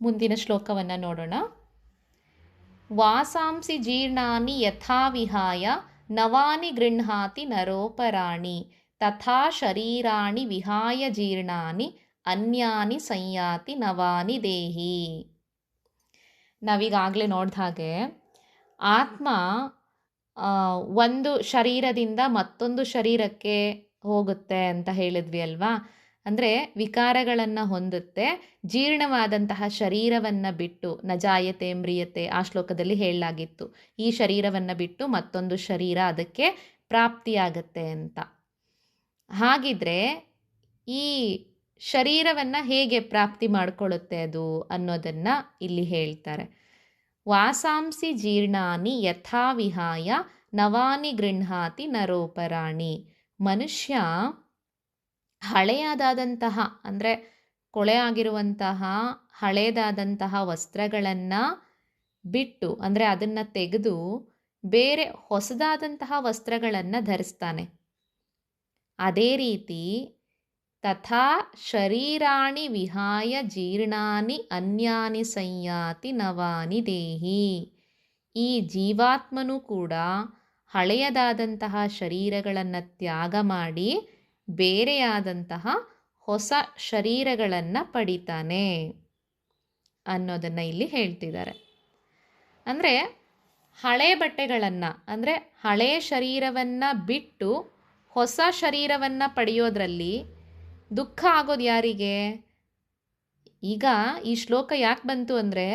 ಮುಂದಿನ ಶ್ಲೋಕವನ್ನು ನೋಡೋಣ. ವಾಸಾಂಸಿ ಜೀರ್ಣಾನಿ ಯಥಾ ವಿಹಾಯ ನವಾನಿ ಗೃಹ್ಣಾತಿ ನರೋಪರಾಣಿ ತಥಾ ಶರೀರಾಣಿ ವಿಹಾಯ ಜೀರ್ಣಾನಿ ಅನ್ಯಾನಿ ಸಂಯಾತಿ ನವಾನಿ ದೇಹಿ. ನಾವೀಗಾಗಲೇ ನೋಡಿದ ಹಾಗೆ ಆತ್ಮ ಒಂದು ಶರೀರದಿಂದ ಮತ್ತೊಂದು ಶರೀರಕ್ಕೆ ಹೋಗುತ್ತೆ ಅಂತ ಹೇಳಿದ್ವಿ ಅಲ್ವಾ. ಅಂದರೆ ವಿಕಾರಗಳನ್ನು ಹೊಂದುತ್ತೆ, ಜೀರ್ಣವಾದಂತಹ ಶರೀರವನ್ನು ಬಿಟ್ಟು, ನಜಾಯತೆ ಮ್ರಿಯತೆ ಆ ಶ್ಲೋಕದಲ್ಲಿ ಹೇಳಲಾಗಿತ್ತು, ಈ ಶರೀರವನ್ನು ಬಿಟ್ಟು ಮತ್ತೊಂದು ಶರೀರ ಅದಕ್ಕೆ ಪ್ರಾಪ್ತಿಯಾಗತ್ತೆ ಅಂತ. ಹಾಗಿದ್ರೆ ಈ ಶರೀರವನ್ನು ಹೇಗೆ ಪ್ರಾಪ್ತಿ ಮಾಡಿಕೊಳ್ಳುತ್ತೆ ಅದು ಅನ್ನೋದನ್ನು ಇಲ್ಲಿ ಹೇಳ್ತಾರೆ. ವಾಸಾಂಸಿ ಜೀರ್ಣಾನಿ ಯಥಾ ವಿಹಾಯ ನವಾನಿ ಗೃಹ್ಣಾತಿ ನರೋಪರಾಣಿ. ಮನುಷ್ಯ ಹಳೆಯದಾದಂತಹ ಅಂದರೆ ಕೊಳೆ ಆಗಿರುವಂತಹ ಹಳೆಯದಾದಂತಹ ವಸ್ತ್ರಗಳನ್ನು ಬಿಟ್ಟು, ಅಂದರೆ ಅದನ್ನು ತೆಗೆದು ಬೇರೆ ಹೊಸದಾದಂತಹ ವಸ್ತ್ರಗಳನ್ನು ಧರಿಸ್ತಾನೆ. ಅದೇ ರೀತಿ ತಥಾ ಶರೀರಾಣಿ ವಿಹಾಯ ಜೀರ್ಣಾನಿ ಅನ್ಯಾನಿ ಸಂಯಾತಿ ನವಾನಿ ದೇಹಿ. ಈ ಜೀವಾತ್ಮನೂ ಕೂಡ ಹಳೆಯದಾದಂತಹ ಶರೀರಗಳನ್ನು ತ್ಯಾಗ ಮಾಡಿ ಬೇರೆಯಾದಂತಹ ಹೊಸ ಶರೀರಗಳನ್ನು ಪಡಿತಾನೆ ಅನ್ನೋದನ್ನು ಇಲ್ಲಿ ಹೇಳ್ತಿದ್ದಾರೆ. ಅಂದರೆ ಹಳೆ ಬಟ್ಟೆಗಳನ್ನು, ಅಂದರೆ ಹಳೆಯ ಶರೀರವನ್ನು ಬಿಟ್ಟು ಹೊಸ ಶರೀರವನ್ನು ಪಡೆಯೋದ್ರಲ್ಲಿ ದುಃಖ ಆಗೋದು ಯಾರಿಗೆ? ಈಗ ಈ ಶ್ಲೋಕ ಯಾಕೆ ಬಂತು ಅಂದರೆ,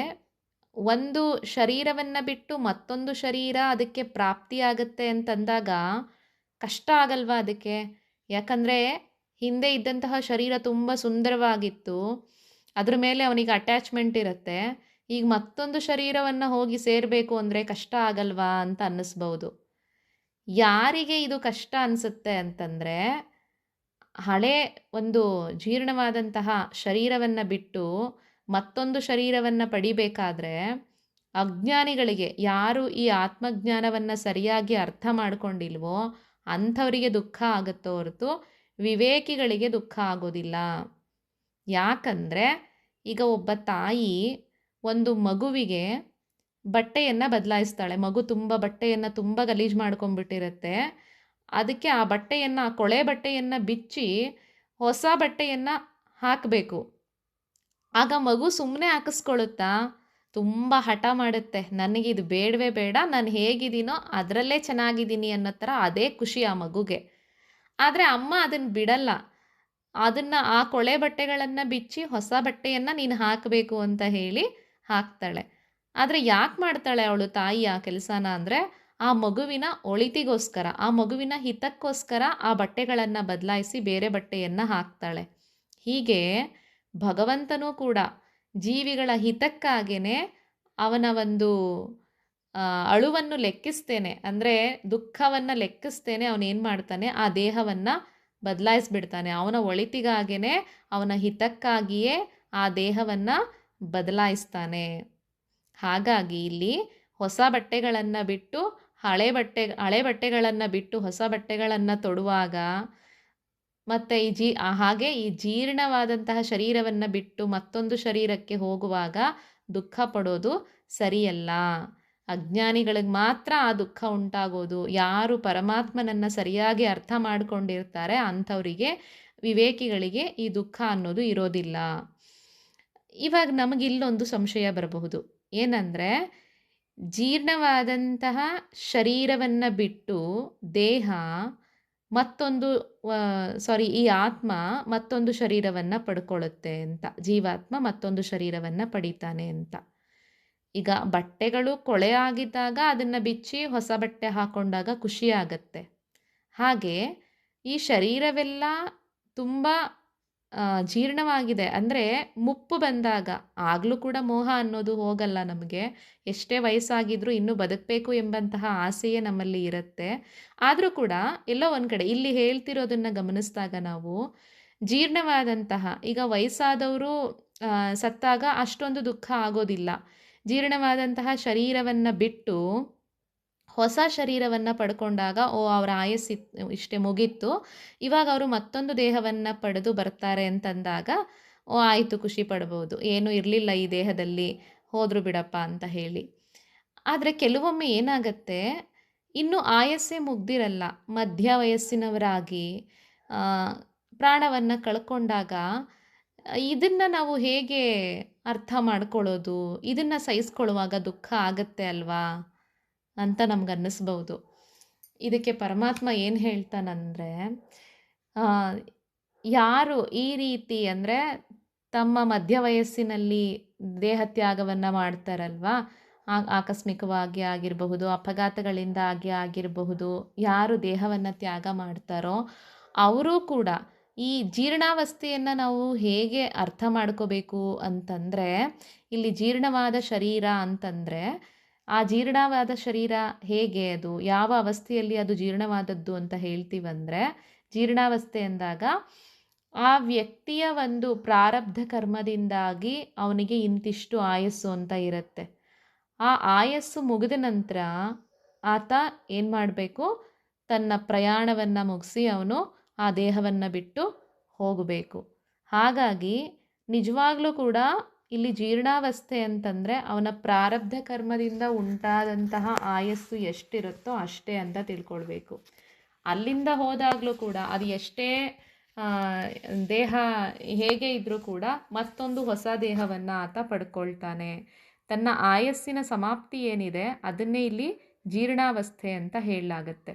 ಒಂದು ಶರೀರವನ್ನು ಬಿಟ್ಟು ಮತ್ತೊಂದು ಶರೀರ ಅದಕ್ಕೆ ಪ್ರಾಪ್ತಿಯಾಗತ್ತೆ ಅಂತಂದಾಗ ಕಷ್ಟ ಆಗಲ್ವಾ ಅದಕ್ಕೆ? ಯಾಕಂದರೆ ಹಿಂದೆ ಇದ್ದಂತಹ ಶರೀರ ತುಂಬ ಸುಂದರವಾಗಿತ್ತು, ಅದ್ರ ಮೇಲೆ ಅವನಿಗೆ ಅಟ್ಯಾಚ್ಮೆಂಟ್ ಇರುತ್ತೆ. ಈಗ ಮತ್ತೊಂದು ಶರೀರವನ್ನು ಹೋಗಿ ಸೇರಬೇಕು ಅಂದರೆ ಕಷ್ಟ ಆಗಲ್ವಾ ಅಂತ ಅನ್ನಿಸ್ಬೋದು. ಯಾರಿಗೆ ಇದು ಕಷ್ಟ ಅನಿಸುತ್ತೆ ಅಂತಂದರೆ, ಹಳೆ ಒಂದು ಜೀರ್ಣವಾದಂತಹ ಶರೀರವನ್ನು ಬಿಟ್ಟು ಮತ್ತೊಂದು ಶರೀರವನ್ನು ಪಡಿಬೇಕಾದ್ರೆ ಅಜ್ಞಾನಿಗಳಿಗೆ, ಯಾರು ಈ ಆತ್ಮಜ್ಞಾನವನ್ನು ಸರಿಯಾಗಿ ಅರ್ಥ ಮಾಡ್ಕೊಂಡಿಲ್ವೋ ಅಂಥವರಿಗೆ ದುಃಖ ಆಗುತ್ತೋ ಹೊರತು ವಿವೇಕಿಗಳಿಗೆ ದುಃಖ ಆಗೋದಿಲ್ಲ. ಯಾಕಂದರೆ ಈಗ ಒಬ್ಬ ತಾಯಿ ಒಂದು ಮಗುವಿಗೆ ಬಟ್ಟೆಯನ್ನು ಬದಲಾಯಿಸ್ತಾಳೆ. ಮಗು ತುಂಬ ಬಟ್ಟೆಯನ್ನು ತುಂಬ ಗಲೀಜು ಮಾಡ್ಕೊಂಡ್ಬಿಟ್ಟಿರುತ್ತೆ. ಅದಕ್ಕೆ ಆ ಬಟ್ಟೆಯನ್ನು, ಆ ಕೊಳೆ ಬಟ್ಟೆಯನ್ನು ಬಿಚ್ಚಿ ಹೊಸ ಬಟ್ಟೆಯನ್ನು ಹಾಕಬೇಕು. ಆಗ ಮಗು ಸುಮ್ಮನೆ ಹಾಕಿಸ್ಕೊಳ್ಳುತ್ತಾ? ತುಂಬ ಹಠ ಮಾಡುತ್ತೆ, ನನಗಿದು ಬೇಡವೇ ಬೇಡ, ನಾನು ಹೇಗಿದ್ದೀನೋ ಅದರಲ್ಲೇ ಚೆನ್ನಾಗಿದ್ದೀನಿ ಅನ್ನೋ ಥರ ಅದೇ ಖುಷಿ ಆ ಮಗುಗೆ. ಆದರೆ ಅಮ್ಮ ಅದನ್ನು ಬಿಡಲ್ಲ. ಅದನ್ನು, ಆ ಕೊಳೆ ಬಟ್ಟೆಗಳನ್ನು ಬಿಚ್ಚಿ ಹೊಸ ಬಟ್ಟೆಯನ್ನು ನೀನು ಹಾಕಬೇಕು ಅಂತ ಹೇಳಿ ಹಾಕ್ತಾಳೆ. ಆದರೆ ಯಾಕೆ ಮಾಡ್ತಾಳೆ ಅವಳು ತಾಯಿ ಆ ಕೆಲಸನ ಅಂದರೆ, ಆ ಮಗುವಿನ ಒಳಿತಿಗೋಸ್ಕರ, ಆ ಮಗುವಿನ ಹಿತಕ್ಕೋಸ್ಕರ ಆ ಬಟ್ಟೆಗಳನ್ನು ಬದಲಾಯಿಸಿ ಬೇರೆ ಬಟ್ಟೆಯನ್ನು ಹಾಕ್ತಾಳೆ. ಹೀಗೆ ಭಗವಂತನೂ ಕೂಡ ಜೀವಿಗಳ ಹಿತಕ್ಕಾಗೇ ಅವನ ಒಂದು ಅಳುವನ್ನು ಲೆಕ್ಕಿಸ್ತೇನೆ, ಅಂದರೆ ದುಃಖವನ್ನು ಲೆಕ್ಕಿಸ್ತೇನೆ, ಅವನೇನು ಮಾಡ್ತಾನೆ, ಆ ದೇಹವನ್ನು ಬದಲಾಯಿಸ್ಬಿಡ್ತಾನೆ. ಅವನ ಒಳಿತಿಗಾಗೇ, ಅವನ ಹಿತಕ್ಕಾಗಿಯೇ ಆ ದೇಹವನ್ನು ಬದಲಾಯಿಸ್ತಾನೆ. ಹಾಗಾಗಿ ಇಲ್ಲಿ ಹೊಸ ಬಟ್ಟೆಗಳನ್ನು ಬಿಟ್ಟು ಹಳೆ ಬಟ್ಟೆಗಳನ್ನು ಬಿಟ್ಟು ಹೊಸ ಬಟ್ಟೆಗಳನ್ನು ತೊಡುವಾಗ, ಮತ್ತು ಹಾಗೆ ಈ ಜೀರ್ಣವಾದಂತಹ ಶರೀರವನ್ನು ಬಿಟ್ಟು ಮತ್ತೊಂದು ಶರೀರಕ್ಕೆ ಹೋಗುವಾಗ ದುಃಖ ಪಡೋದು ಸರಿಯಲ್ಲ. ಅಜ್ಞಾನಿಗಳಿಗೆ ಮಾತ್ರ ಆ ದುಃಖ ಉಂಟಾಗೋದು. ಯಾರು ಪರಮಾತ್ಮನನ್ನು ಸರಿಯಾಗಿ ಅರ್ಥ ಮಾಡಿಕೊಂಡಿರ್ತಾರೆ ಅಂಥವರಿಗೆ, ವಿವೇಕಿಗಳಿಗೆ ಈ ದುಃಖ ಅನ್ನೋದು ಇರೋದಿಲ್ಲ. ಇವಾಗ ನಮಗಿಲ್ಲೊಂದು ಸಂಶಯ ಬರಬಹುದು. ಏನಂದರೆ, ಜೀರ್ಣವಾದಂತಹ ಶರೀರವನ್ನು ಬಿಟ್ಟು ದೇಹ ಮತ್ತೊಂದು ಈ ಆತ್ಮ ಮತ್ತೊಂದು ಶರೀರವನ್ನು ಪಡ್ಕೊಳ್ಳುತ್ತೆ ಅಂತ, ಜೀವಾತ್ಮ ಮತ್ತೊಂದು ಶರೀರವನ್ನು ಪಡಿತಾನೆ ಅಂತ. ಈಗ ಬಟ್ಟೆಗಳು ಕೊಳೆ ಆಗಿದ್ದಾಗ ಅದನ್ನು ಬಿಚ್ಚಿ ಹೊಸ ಬಟ್ಟೆ ಹಾಕೊಂಡಾಗ ಖುಷಿಯಾಗತ್ತೆ. ಹಾಗೆ ಈ ಶರೀರವೆಲ್ಲ ತುಂಬ ಜೀರ್ಣವಾಗಿದೆ ಅಂದರೆ ಮುಪ್ಪು ಬಂದಾಗ ಆಗಲೂ ಕೂಡ ಮೋಹ ಅನ್ನೋದು ಹೋಗಲ್ಲ ನಮಗೆ. ಎಷ್ಟೇ ವಯಸ್ಸಾಗಿದ್ರೂ ಇನ್ನೂ ಬದುಕಬೇಕು ಎಂಬಂತಹ ಆಸೆಯೇ ನಮ್ಮಲ್ಲಿ ಇರುತ್ತೆ. ಆದರೂ ಕೂಡ ಎಲ್ಲೋ ಒಂದು ಕಡೆ ಇಲ್ಲಿ ಹೇಳ್ತಿರೋದನ್ನು ಗಮನಿಸಿದಾಗ ನಾವು ಜೀರ್ಣವಾದಂತಹ, ಈಗ ವಯಸ್ಸಾದವರು ಸತ್ತಾಗ ಅಷ್ಟೊಂದು ದುಃಖ ಆಗೋದಿಲ್ಲ. ಜೀರ್ಣವಾದಂತಹ ಶರೀರವನ್ನು ಬಿಟ್ಟು ಹೊಸ ಶರೀರವನ್ನು ಪಡ್ಕೊಂಡಾಗ ಅವರ ಆಯಸ್ಸು ಇಷ್ಟೇ ಮುಗೀತು, ಇವಾಗ ಅವರು ಮತ್ತೊಂದು ದೇಹವನ್ನು ಪಡೆದು ಬರ್ತಾರೆ ಅಂತಂದಾಗ ಓ ಆಯಿತು, ಖುಷಿ ಪಡ್ಬೋದು, ಏನೂ ಇರಲಿಲ್ಲ ಈ ದೇಹದಲ್ಲಿ, ಹೋದ್ರು ಬಿಡಪ್ಪ ಅಂತ ಹೇಳಿ. ಆದರೆ ಕೆಲವೊಮ್ಮೆ ಏನಾಗತ್ತೆ, ಇನ್ನೂ ಆಯಸ್ಸೇ ಮುಗ್ದಿರಲ್ಲ, ಮಧ್ಯ ವಯಸ್ಸಿನವರಾಗಿ ಆ, ಪ್ರಾಣವನ್ನು ಕಳ್ಕೊಂಡಾಗ ಇದನ್ನು ನಾವು ಹೇಗೆ ಅರ್ಥ ಮಾಡ್ಕೊಳ್ಳೋದು, ಇದನ್ನು ಸಹಿಸ್ಕೊಳ್ಳುವಾಗ ದುಃಖ ಆಗತ್ತೆ ಅಲ್ವಾ ಅಂತ ನಮ್ಗನ್ನಿಸ್ಬೋದು. ಇದಕ್ಕೆ ಪರಮಾತ್ಮ ಏನು ಹೇಳ್ತಾನಂದರೆ, ಯಾರು ಈ ರೀತಿ ಅಂದರೆ ತಮ್ಮ ಮಧ್ಯ ವಯಸ್ಸಿನಲ್ಲಿ ದೇಹತ್ಯಾಗವನ್ನು ಮಾಡ್ತಾರಲ್ವಾ, ಆಕಸ್ಮಿಕವಾಗಿ ಆಗಿರಬಹುದು, ಅಪಘಾತಗಳಿಂದ ಆಗಿರಬಹುದು, ಯಾರು ದೇಹವನ್ನು ತ್ಯಾಗ ಮಾಡ್ತಾರೋ ಅವರೂ ಕೂಡ ಈ ಜೀರ್ಣಾವಸ್ಥೆಯನ್ನು ನಾವು ಹೇಗೆ ಅರ್ಥ ಮಾಡ್ಕೋಬೇಕು ಅಂತಂದರೆ, ಇಲ್ಲಿ ಜೀರ್ಣವಾದ ಶರೀರ ಅಂತಂದರೆ ಆ ಜೀರ್ಣವಾದ ಶರೀರ ಹೇಗೆ, ಅದು ಯಾವ ಅವಸ್ಥೆಯಲ್ಲಿ ಅದು ಜೀರ್ಣವಾದದ್ದು ಅಂತ ಹೇಳ್ತೀವಂದರೆ, ಜೀರ್ಣಾವಸ್ಥೆ ಎಂದಾಗ ಆ ವ್ಯಕ್ತಿಯ ಒಂದು ಪ್ರಾರಬ್ಧ ಕರ್ಮದಿಂದಾಗಿ ಅವನಿಗೆ ಇಂತಿಷ್ಟು ಆಯಸ್ಸು ಅಂತ ಇರುತ್ತೆ. ಆ ಆಯಸ್ಸು ಮುಗಿದ ನಂತರ ಆತ ಏನು ಮಾಡಬೇಕು, ತನ್ನ ಪ್ರಯಾಣವನ್ನು ಮುಗಿಸಿ ಅವನು ಆ ದೇಹವನ್ನು ಬಿಟ್ಟು ಹೋಗಬೇಕು. ಹಾಗಾಗಿ ನಿಜವಾಗ್ಲೂ ಕೂಡ ಇಲ್ಲಿ ಜೀರ್ಣಾವಸ್ಥೆ ಅಂತಂದರೆ ಅವನ ಪ್ರಾರಬ್ಧ ಕರ್ಮದಿಂದ ಉಂಟಾದಂತಹ ಆಯಸ್ಸು ಎಷ್ಟಿರುತ್ತೋ ಅಷ್ಟೇ ಅಂತ ತಿಳ್ಕೊಳ್ಬೇಕು. ಅಲ್ಲಿಂದ ಹೋದಾಗಲೂ ಕೂಡ ಅದು ಎಷ್ಟೇ ದೇಹ ಹೇಗೆ ಇದ್ದರೂ ಕೂಡ ಮತ್ತೊಂದು ಹೊಸ ದೇಹವನ್ನು ಆತ ಪಡ್ಕೊಳ್ತಾನೆ. ತನ್ನ ಆಯಸ್ಸಿನ ಸಮಾಪ್ತಿ ಏನಿದೆ ಅದನ್ನೇ ಇಲ್ಲಿ ಜೀರ್ಣಾವಸ್ಥೆ ಅಂತ ಹೇಳಲಾಗತ್ತೆ.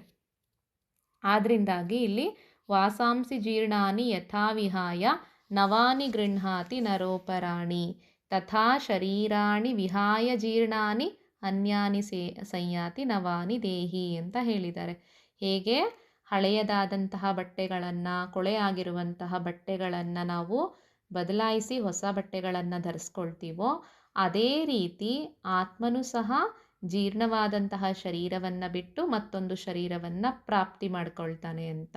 ಆದ್ದರಿಂದಾಗಿ ಇಲ್ಲಿ ವಾಸಾಂಸಿ ಜೀರ್ಣಾನಿ ಯಥಾವಿಹಾಯ ನವಾನಿ ಗೃಹಾತಿ ನರೋಪರಾಣಿ ತಥಾ ಶರೀರಾಣಿ ವಿಹಾಯ ಜೀರ್ಣಾನಿ ಅನ್ಯಾನಿ ಸಂಯಾತಿ ನವಾನಿ ದೇಹಿ ಅಂತ ಹೇಳಿದ್ದಾರೆ. ಹೇಗೆ ಹಳೆಯದಾದಂತಹ ಬಟ್ಟೆಗಳನ್ನು, ಕೊಳೆಯಾಗಿರುವಂತಹ ಬಟ್ಟೆಗಳನ್ನು ನಾವು ಬದಲಾಯಿಸಿ ಹೊಸ ಬಟ್ಟೆಗಳನ್ನು ಧರಿಸ್ಕೊಳ್ತೀವೋ ಅದೇ ರೀತಿ ಆತ್ಮನೂ ಸಹ ಜೀರ್ಣವಾದಂತಹ ಶರೀರವನ್ನು ಬಿಟ್ಟು ಮತ್ತೊಂದು ಶರೀರವನ್ನು ಪ್ರಾಪ್ತಿ ಮಾಡ್ಕೊಳ್ತಾನೆ ಅಂತ.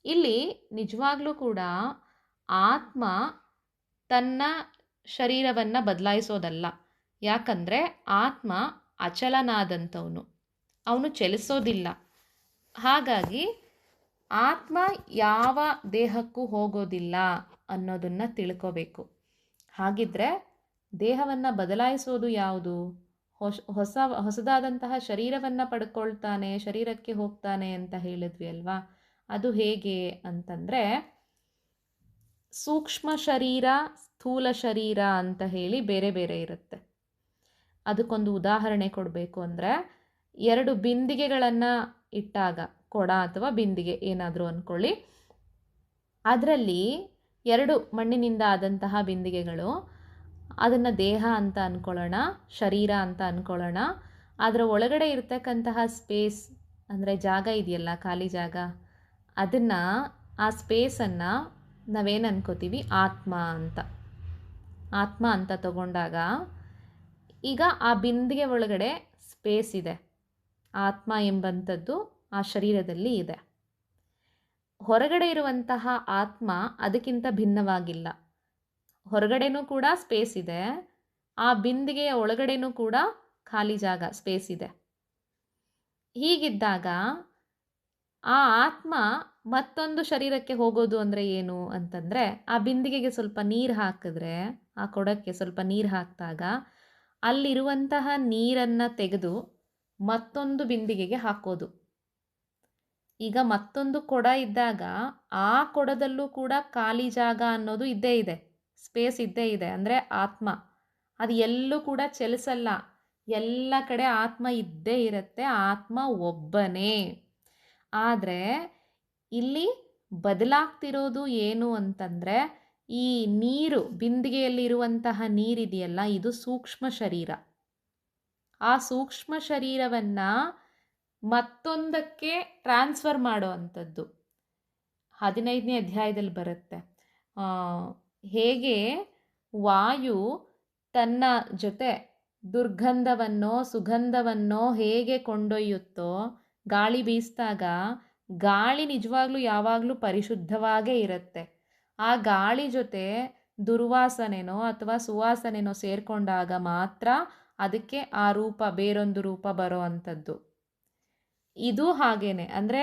ಇಲ್ಲಿ ನಿಜವಾಗ್ಲೂ ಕೂಡ ಆತ್ಮ ತನ್ನ ಶರೀರವನ್ನು ಬದಲಾಯಿಸೋದಲ್ಲ. ಯಾಕಂದರೆ ಆತ್ಮ ಅಚಲನಾದಂಥವನು, ಅವನು ಚಲಿಸೋದಿಲ್ಲ. ಹಾಗಾಗಿ ಆತ್ಮ ಯಾವ ದೇಹಕ್ಕೂ ಹೋಗೋದಿಲ್ಲ ಅನ್ನೋದನ್ನು ತಿಳ್ಕೋಬೇಕು. ಹಾಗಿದ್ರೆ ದೇಹವನ್ನು ಬದಲಾಯಿಸೋದು ಯಾವುದು? ಹೊಸದಾದಂತಹ ಶರೀರವನ್ನು ಪಡ್ಕೊಳ್ತಾನೆ, ಶರೀರಕ್ಕೆ ಹೋಗ್ತಾನೆ ಅಂತ ಹೇಳಿದ್ವಿ ಅಲ್ವಾ. ಅದು ಹೇಗೆ ಅಂತಂದರೆ, ಸೂಕ್ಷ್ಮ ಶರೀರ, ಸ್ಥೂಲ ಶರೀರ ಅಂತ ಹೇಳಿ ಬೇರೆ ಬೇರೆ ಇರುತ್ತೆ. ಅದಕ್ಕೊಂದು ಉದಾಹರಣೆ ಕೊಡಬೇಕು ಅಂದರೆ, 2 ಬಿಂದಿಗೆಗಳನ್ನು ಇಟ್ಟಾಗ, ಕೊಡ ಅಥವಾ ಬಿಂದಿಗೆ ಏನಾದರೂ ಅಂದ್ಕೊಳ್ಳಿ, ಅದರಲ್ಲಿ 2 ಮಣ್ಣಿನಿಂದ ಆದಂತಹ ಬಿಂದಿಗೆಗಳು, ಅದನ್ನು ದೇಹ ಅಂತ ಅಂದ್ಕೊಳ್ಳೋಣ, ಶರೀರ ಅಂತ ಅಂದ್ಕೊಳ್ಳೋಣ. ಅದರ ಒಳಗಡೆ ಇರ್ತಕ್ಕಂತಹ ಸ್ಪೇಸ್ ಅಂದರೆ ಜಾಗ ಇದೆಯಲ್ಲ, ಖಾಲಿ ಜಾಗ, ಅದನ್ನು, ಆ ಸ್ಪೇಸನ್ನು ನಾವೇನು ಅನ್ಕೋತೀವಿ, ಆತ್ಮ ಅಂತ. ಆತ್ಮ ಅಂತ ತಗೊಂಡಾಗ ಈಗ ಆ ಬಿಂದಿಗೆ ಒಳಗಡೆ ಸ್ಪೇಸ್ ಇದೆ, ಆತ್ಮ ಎಂಬಂಥದ್ದು ಆ ಶರೀರದಲ್ಲಿ ಇದೆ. ಹೊರಗಡೆ ಇರುವಂತಹ ಆತ್ಮ ಅದಕ್ಕಿಂತ ಭಿನ್ನವಾಗಿಲ್ಲ. ಹೊರಗಡೆನೂ ಕೂಡ ಸ್ಪೇಸ್ ಇದೆ, ಆ ಬಿಂದಿಗೆಯ ಒಳಗಡೆನೂ ಕೂಡ ಖಾಲಿ ಜಾಗ, ಸ್ಪೇಸ್ ಇದೆ. ಹೀಗಿದ್ದಾಗ ಆ ಆತ್ಮ ಮತ್ತೊಂದು ಶರೀರಕ್ಕೆ ಹೋಗೋದು ಅಂದರೆ ಏನು ಅಂತಂದರೆ, ಆ ಬಿಂದಿಗೆಗೆ ಸ್ವಲ್ಪ ನೀರು ಹಾಕಿದ್ರೆ, ಆ ಕೊಡಕ್ಕೆ ಸ್ವಲ್ಪ ನೀರು ಹಾಕಿದಾಗ ಅಲ್ಲಿರುವಂತಹ ನೀರನ್ನು ತೆಗೆದು ಮತ್ತೊಂದು ಬಿಂದಿಗೆಗೆ ಹಾಕೋದು. ಈಗ ಮತ್ತೊಂದು ಕೊಡ ಇದ್ದಾಗ ಆ ಕೊಡದಲ್ಲೂ ಕೂಡ ಖಾಲಿ ಜಾಗ ಅನ್ನೋದು ಇದ್ದೇ ಇದೆ, ಸ್ಪೇಸ್ ಇದ್ದೇ ಇದೆ. ಅಂದರೆ ಆತ್ಮ ಅದು ಎಲ್ಲೂ ಕೂಡ ಚಲಿಸಲ್ಲ, ಎಲ್ಲ ಕಡೆ ಆತ್ಮ ಇದ್ದೇ ಇರುತ್ತೆ, ಆತ್ಮ ಒಬ್ಬನೇ. ಆದರೆ ಇಲ್ಲಿ ಬದಲಾಗ್ತಿರೋದು ಏನು ಅಂತಂದರೆ, ಈ ನೀರು, ಬಿಂದಿಗೆಯಲ್ಲಿರುವಂತಹ ನೀರಿದೆಯಲ್ಲ, ಇದು ಸೂಕ್ಷ್ಮ ಶರೀರ. ಆ ಸೂಕ್ಷ್ಮ ಶರೀರವನ್ನು ಮತ್ತೊಂದಕ್ಕೆ ಟ್ರಾನ್ಸ್ಫರ್ ಮಾಡೋ ಅಂಥದ್ದು 15ನೇ ಅಧ್ಯಾಯದಲ್ಲಿ ಬರುತ್ತೆ. ಹೇಗೆ ವಾಯು ತನ್ನ ಜೊತೆ ದುರ್ಗಂಧವನ್ನೋ ಸುಗಂಧವನ್ನೋ ಹೇಗೆ ಕೊಂಡೊಯ್ಯುತ್ತೋ, ಗಾಳಿ ಬೀಸಿದಾಗ ಗಾಳಿ ನಿಜವಾಗ್ಲೂ ಯಾವಾಗಲೂ ಪರಿಶುದ್ಧವಾಗೇ ಇರುತ್ತೆ. ಆ ಗಾಳಿ ಜೊತೆ ದುರ್ವಾಸನೆನೋ ಅಥವಾ ಸುವಾಸನೆನೋ ಸೇರಿಕೊಂಡಾಗ ಮಾತ್ರ ಅದಕ್ಕೆ ಆ ರೂಪ, ಬೇರೊಂದು ರೂಪ ಬರೋ ಅಂಥದ್ದು. ಇದು ಹಾಗೇನೆ. ಅಂದರೆ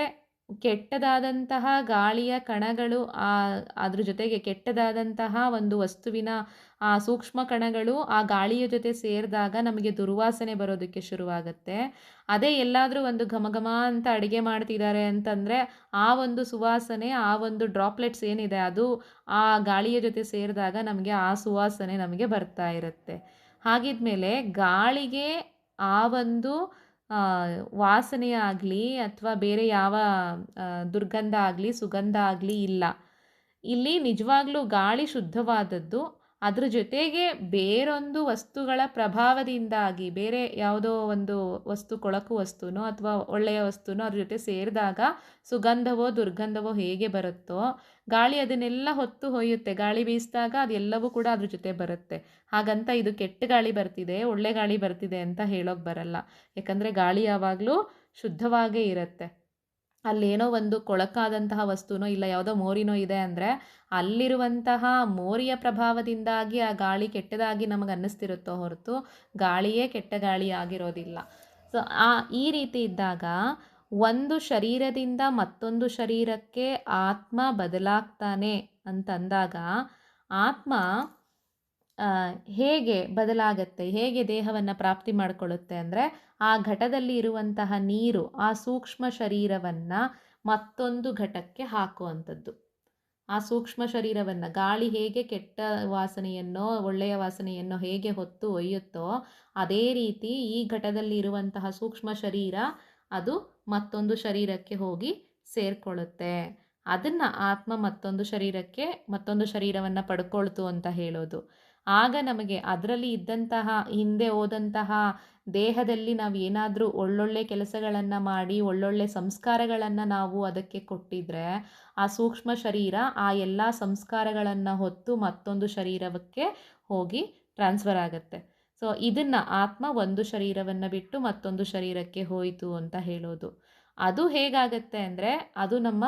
ಕೆಟ್ಟದಾದಂತಹ ಗಾಳಿಯ ಕಣಗಳು ಅದ್ರ ಜೊತೆಗೆ ಕೆಟ್ಟದಾದಂತಹ ಒಂದು ವಸ್ತುವಿನ ಆ ಸೂಕ್ಷ್ಮ ಕಣಗಳು ಆ ಗಾಳಿಯ ಜೊತೆ ಸೇರಿದಾಗ ನಮಗೆ ದುರ್ವಾಸನೆ ಬರೋದಕ್ಕೆ ಶುರುವಾಗುತ್ತೆ. ಅದೇ ಎಲ್ಲಾದರೂ ಒಂದು ಘಮ ಘಮ ಅಂತ ಅಡುಗೆ ಮಾಡ್ತಿದ್ದಾರೆ ಅಂತಂದರೆ ಆ ಒಂದು ಸುವಾಸನೆ, ಆ ಒಂದು ಡ್ರಾಪ್ಲೆಟ್ಸ್ ಏನಿದೆ ಅದು ಆ ಗಾಳಿಯ ಜೊತೆ ಸೇರಿದಾಗ ನಮಗೆ ಆ ಸುವಾಸನೆ ನಮಗೆ ಬರ್ತಾ ಇರುತ್ತೆ. ಹಾಗಿದ್ಮೇಲೆ ಗಾಳಿಗೆ ಆ ಒಂದು ವಾಸನೆ ಆಗಲಿ ಅಥವಾ ಬೇರೆ ಯಾವ ದುರ್ಗಂಧ ಆಗಲಿ ಸುಗಂಧ ಆಗಲಿ ಇಲ್ಲ. ಇಲ್ಲಿ ನಿಜವಾಗ್ಲೂ ಗಾಳಿ ಶುದ್ಧವಾದದ್ದು. ಅದ್ರ ಜೊತೆಗೆ ಬೇರೊಂದು ವಸ್ತುಗಳ ಪ್ರಭಾವದಿಂದಾಗಿ ಬೇರೆ ಯಾವುದೋ ಒಂದು ವಸ್ತು ಕೊಳಕು ವಸ್ತುನೋ ಅಥವಾ ಒಳ್ಳೆಯ ವಸ್ತುನೋ ಅದ್ರ ಜೊತೆ ಸೇರಿದಾಗ ಸುಗಂಧವೋ ದುರ್ಗಂಧವೋ ಹೇಗೆ ಬರುತ್ತೋ ಗಾಳಿ ಅದನ್ನೆಲ್ಲ ಹೊತ್ತು ಒಯ್ಯುತ್ತೆ. ಗಾಳಿ ಬೀಸಿದಾಗ ಅದೆಲ್ಲವೂ ಕೂಡ ಅದ್ರ ಜೊತೆ ಬರುತ್ತೆ. ಹಾಗಂತ ಇದು ಕೆಟ್ಟ ಗಾಳಿ ಬರ್ತಿದೆ ಒಳ್ಳೆ ಗಾಳಿ ಬರ್ತಿದೆ ಅಂತ ಹೇಳೋಕೆ ಬರಲ್ಲ. ಯಾಕಂದರೆ ಗಾಳಿ ಯಾವಾಗಲೂ ಶುದ್ಧವಾಗೇ ಇರುತ್ತೆ. ಅಲ್ಲೇನೋ ಒಂದು ಕೊಳಕಾದಂತಹ ವಸ್ತುನೋ ಇಲ್ಲ ಯಾವುದೋ ಮೋರಿನೋ ಇದೆ ಅಂದರೆ ಅಲ್ಲಿರುವಂತಹ ಮೋರಿಯ ಪ್ರಭಾವದಿಂದಾಗಿ ಆ ಗಾಳಿ ಕೆಟ್ಟದಾಗಿ ನಮಗೆ ಅನ್ನಿಸ್ತಿರುತ್ತೋ ಹೊರತು ಗಾಳಿಯೇ ಕೆಟ್ಟ ಗಾಳಿ ಆಗಿರೋದಿಲ್ಲ. ಸೊ ಈ ರೀತಿ ಇದ್ದಾಗ ಒಂದು ಶರೀರದಿಂದ ಮತ್ತೊಂದು ಶರೀರಕ್ಕೆ ಆತ್ಮ ಬದಲಾಗ್ತಾನೆ ಅಂತಂದಾಗ ಆತ್ಮ ಹೇಗೆ ಬದಲಾಗತ್ತೆ, ಹೇಗೆ ದೇಹವನ್ನು ಪ್ರಾಪ್ತಿ ಮಾಡಿಕೊಳ್ಳುತ್ತೆ ಅಂದರೆ ಆ ಘಟದಲ್ಲಿ ಇರುವಂತಹ ನೀರು ಆ ಸೂಕ್ಷ್ಮ ಶರೀರವನ್ನು ಮತ್ತೊಂದು ಘಟಕ್ಕೆ ಹಾಕುವಂಥದ್ದು. ಆ ಸೂಕ್ಷ್ಮ ಶರೀರವನ್ನು ಗಾಳಿ ಹೇಗೆ ಕೆಟ್ಟ ವಾಸನೆಯನ್ನೋ ಒಳ್ಳೆಯ ವಾಸನೆಯನ್ನೋ ಹೇಗೆ ಹೊತ್ತು ಒಯ್ಯುತ್ತೋ ಅದೇ ರೀತಿ ಈ ಘಟದಲ್ಲಿ ಇರುವಂತಹ ಸೂಕ್ಷ್ಮ ಶರೀರ ಅದು ಮತ್ತೊಂದು ಶರೀರಕ್ಕೆ ಹೋಗಿ ಸೇರಿಕೊಳ್ಳುತ್ತೆ. ಅದನ್ನು ಆತ್ಮ ಮತ್ತೊಂದು ಶರೀರವನ್ನು ಪಡ್ಕೊಳ್ತು ಅಂತ ಹೇಳೋದು. ಆಗ ನಮಗೆ ಅದರಲ್ಲಿ ಇದ್ದಂತಹ ಹಿಂದೆ ಹೋದಂತಹ ದೇಹದಲ್ಲಿ ನಾವು ಏನಾದರೂ ಒಳ್ಳೊಳ್ಳೆ ಕೆಲಸಗಳನ್ನು ಮಾಡಿ ಒಳ್ಳೊಳ್ಳೆ ಸಂಸ್ಕಾರಗಳನ್ನು ನಾವು ಅದಕ್ಕೆ ಕೊಟ್ಟಿದ್ರೆ ಆ ಸೂಕ್ಷ್ಮ ಶರೀರ ಆ ಎಲ್ಲ ಸಂಸ್ಕಾರಗಳನ್ನು ಹೊತ್ತು ಮತ್ತೊಂದು ಶರೀರಕ್ಕೆ ಹೋಗಿ ಟ್ರಾನ್ಸ್ಫರ್ ಆಗುತ್ತೆ. ಸೊ ಇದನ್ನು ಆತ್ಮ ಒಂದು ಶರೀರವನ್ನು ಬಿಟ್ಟು ಮತ್ತೊಂದು ಶರೀರಕ್ಕೆ ಹೋಯಿತು ಅಂತ ಹೇಳೋದು. ಅದು ಹೇಗಾಗತ್ತೆ ಅಂದರೆ ಅದು ನಮ್ಮ